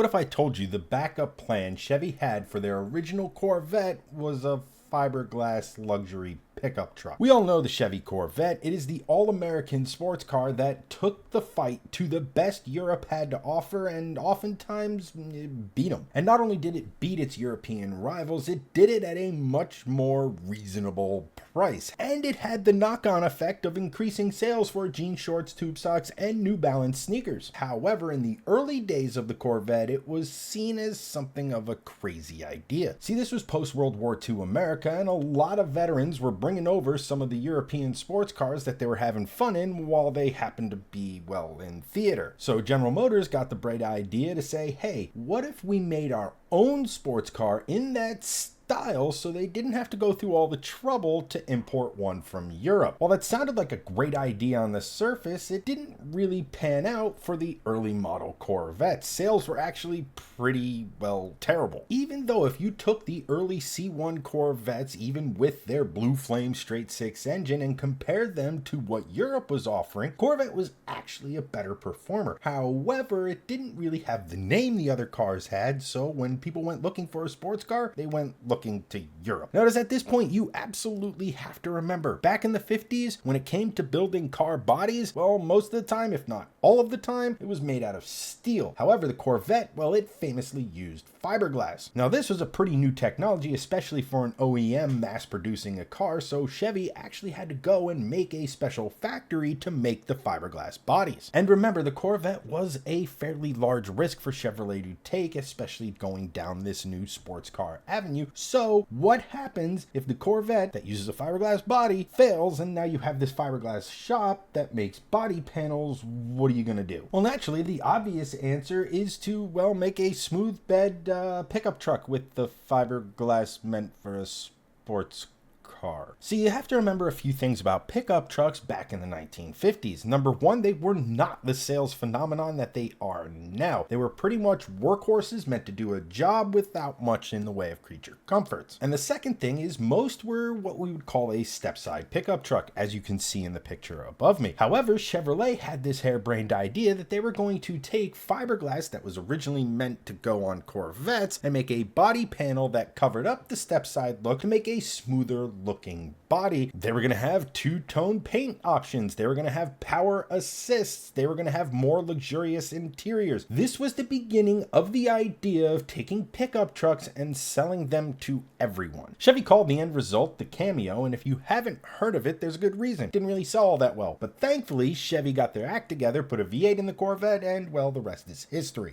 What if I told you the backup plan Chevy had for their original Corvette was a fiberglass luxury pickup truck? We all know the Chevy Corvette. It is the all-American sports car that took the fight to the best Europe had to offer and oftentimes beat them. And not only did it beat its European rivals, it did it at a much more reasonable price. And it had the knock-on effect of increasing sales for jean shorts, tube socks, and New Balance sneakers. However, in the early days of the Corvette, it was seen as something of a crazy idea. See, this was post-World War II America, and a lot of veterans were bringing over some of the European sports cars that they were having fun in while they happened to be, well, in theater. So General Motors got the bright idea to say, hey, what if we made our own sports car in that style so they didn't have to go through all the trouble to import one from Europe? While that sounded like a great idea on the surface, it didn't really pan out for the early model Corvettes. Sales were actually pretty, well, terrible. Even though if you took the early C1 Corvettes, even with their Blue Flame straight six engine, and compared them to what Europe was offering, Corvette was actually a better performer. However, it didn't really have the name the other cars had, so when people went looking for a sports car, they went looking to Europe. Notice at this point, you absolutely have to remember, back in the 50s, when it came to building car bodies, well, most of the time, if not all of the time, it was made out of steel. However, the Corvette, well, it famously used fiberglass. Now, this was a pretty new technology, especially for an OEM mass producing a car, so Chevy actually had to go and make a special factory to make the fiberglass bodies. And remember, the Corvette was a fairly large risk for Chevrolet to take, especially going down this new sports car avenue. So what happens if the Corvette that uses a fiberglass body fails and now you have this fiberglass shop that makes body panels? What are you going to do? Well, naturally, the obvious answer is to, well, make a smooth bed pickup truck with the fiberglass meant for a sports car. See, you have to remember a few things about pickup trucks back in the 1950s. Number one, they were not the sales phenomenon that they are now. They were pretty much workhorses meant to do a job without much in the way of creature comforts. And the second thing is most were what we would call a step-side pickup truck, as you can see in the picture above me. However, Chevrolet had this harebrained idea that they were going to take fiberglass that was originally meant to go on Corvettes and make a body panel that covered up the step-side look to make a smoother looking body. They were going to have two-tone paint options. They were going to have power assists. They were going to have more luxurious interiors. This was the beginning of the idea of taking pickup trucks and selling them to everyone. Chevy called the end result the Cameo, and if you haven't heard of it, there's a good reason. It didn't really sell all that well. But thankfully, Chevy got their act together, put a V8 in the Corvette, and, well, the rest is history.